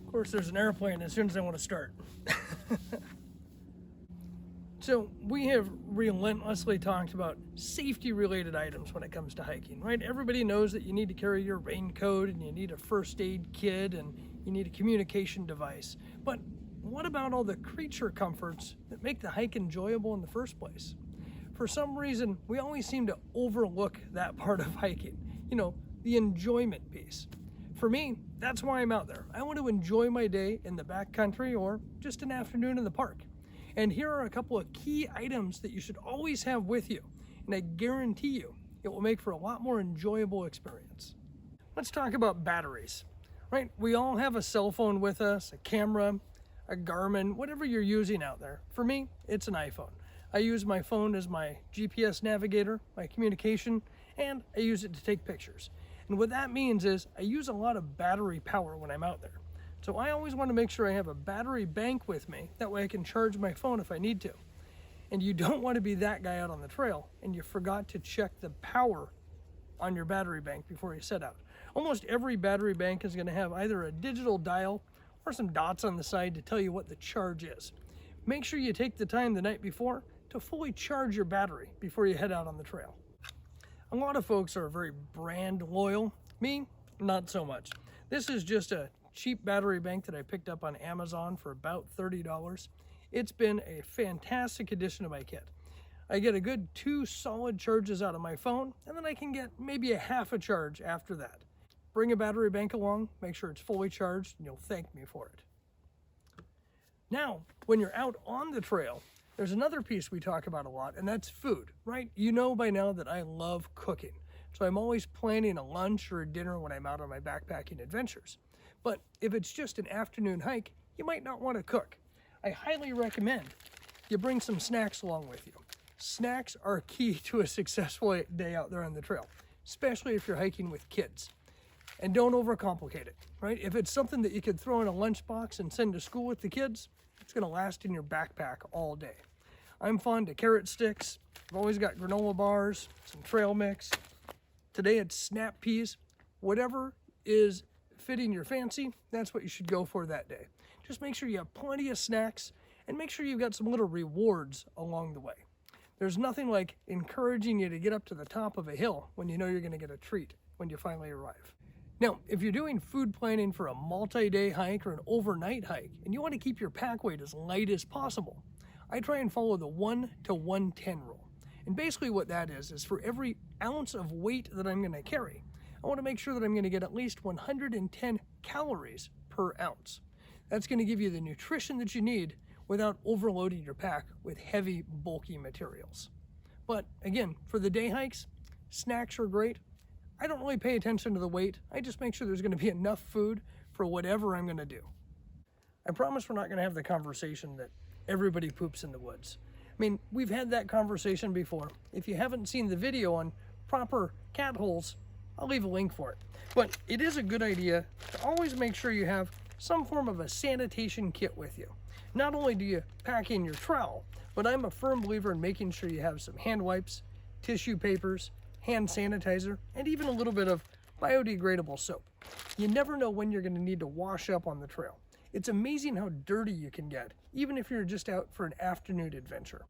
Of course, there's an airplane as soon as I want to start. So we have relentlessly talked about safety related items when it comes to hiking, right? Everybody knows that you need to carry your raincoat and you need a first aid kit and you need a communication device. But what about all the creature comforts that make the hike enjoyable in the first place? For some reason, we always seem to overlook that part of hiking, the enjoyment piece. For me, that's why I'm out there. I want to enjoy my day in the backcountry or just an afternoon in the park. And here are a couple of key items that you should always have with you. And I guarantee you, it will make for a lot more enjoyable experience. Let's talk about batteries, right? We all have a cell phone with us, a camera, a Garmin, whatever you're using out there. For me, it's an iPhone. I use my phone as my GPS navigator, my communication, and I use it to take pictures. And what that means is I use a lot of battery power when I'm out there. So I always want to make sure I have a battery bank with me. That way I can charge my phone if I need to. And you don't want to be that guy out on the trail and you forgot to check the power on your battery bank before you set out. Almost every battery bank is going to have either a digital dial or some dots on the side to tell you what the charge is. Make sure you take the time the night before to fully charge your battery before you head out on the trail. A lot of folks are very brand loyal. Me, not so much. This is just a cheap battery bank that I picked up on Amazon for about $30. It's been a fantastic addition to my kit. I get a good 2 solid charges out of my phone, and then I can get maybe a half a charge after that. Bring a battery bank along, make sure it's fully charged, and you'll thank me for it. Now, when you're out on the trail, there's another piece we talk about a lot, and that's food, right? You know by now that I love cooking, so I'm always planning a lunch or a dinner when I'm out on my backpacking adventures. But if it's just an afternoon hike, you might not want to cook. I highly recommend you bring some snacks along with you. Snacks are key to a successful day out there on the trail, especially if you're hiking with kids. And don't overcomplicate it, right? If it's something that you could throw in a lunchbox and send to school with the kids, it's going to last in your backpack all day. I'm fond of carrot sticks. I've always got granola bars, some trail mix. Today it's snap peas. Whatever is fitting your fancy, that's what you should go for that day. Just make sure you have plenty of snacks and make sure you've got some little rewards along the way. There's nothing like encouraging you to get up to the top of a hill when you know you're going to get a treat when you finally arrive. Now, if you're doing food planning for a multi-day hike or an overnight hike and you want to keep your pack weight as light as possible, I try and follow the 1 to 110 rule. And basically what that is for every ounce of weight that I'm going to carry, I want to make sure that I'm going to get at least 110 calories per ounce. That's going to give you the nutrition that you need without overloading your pack with heavy, bulky materials. But again, for the day hikes, snacks are great. I don't really pay attention to the weight. I just make sure there's going to be enough food for whatever I'm going to do. I promise we're not going to have the conversation that everybody poops in the woods. I mean, we've had that conversation before. If you haven't seen the video on proper cat holes, I'll leave a link for it. But it is a good idea to always make sure you have some form of a sanitation kit with you. Not only do you pack in your trowel, but I'm a firm believer in making sure you have some hand wipes, tissue papers, hand sanitizer, and even a little bit of biodegradable soap. You never know when you're going to need to wash up on the trail. It's amazing how dirty you can get, even if you're just out for an afternoon adventure.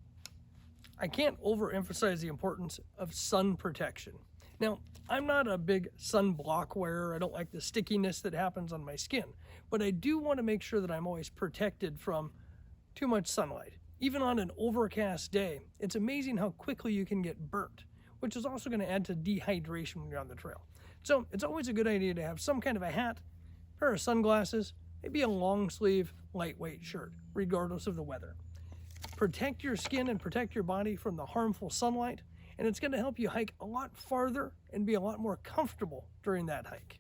I can't overemphasize the importance of sun protection. Now, I'm not a big sunblock wearer. I don't like the stickiness that happens on my skin, but I do want to make sure that I'm always protected from too much sunlight. Even on an overcast day, it's amazing how quickly you can get burnt, which is also going to add to dehydration when you're on the trail. So it's always a good idea to have some kind of a hat, pair of sunglasses, maybe a long sleeve, lightweight shirt, regardless of the weather. Protect your skin and protect your body from the harmful sunlight, and it's going to help you hike a lot farther and be a lot more comfortable during that hike.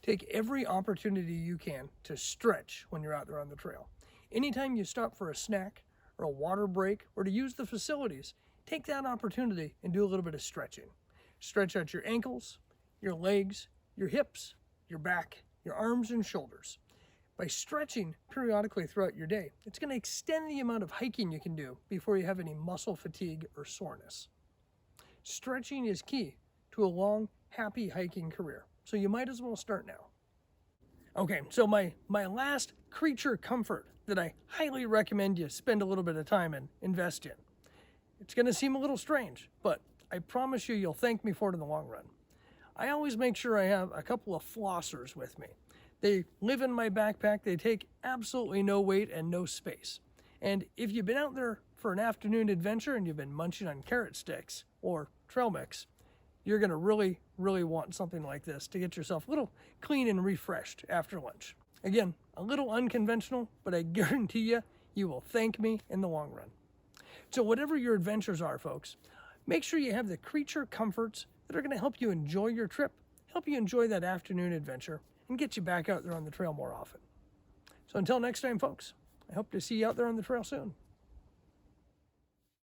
Take every opportunity you can to stretch when you're out there on the trail. Anytime you stop for a snack or a water break or to use the facilities, take that opportunity and do a little bit of stretching. Stretch out your ankles, your legs, your hips, your back, your arms and shoulders. By stretching periodically throughout your day, it's going to extend the amount of hiking you can do before you have any muscle fatigue or soreness. Stretching is key to a long, happy hiking career, so you might as well start now. Okay, so my last creature comfort that I highly recommend you spend a little bit of time and invest in. It's going to seem a little strange, but I promise you'll thank me for it in the long run. I always make sure I have a couple of flossers with me. They live in my backpack. They take absolutely no weight and no space. And if you've been out there for an afternoon adventure and you've been munching on carrot sticks or trail mix, you're going to really, really want something like this to get yourself a little clean and refreshed after lunch. Again, a little unconventional, but I guarantee you will thank me in the long run. So whatever your adventures are, folks, make sure you have the creature comforts that are going to help you enjoy your trip, help you enjoy that afternoon adventure, and get you back out there on the trail more often. So until next time, folks, I hope to see you out there on the trail soon.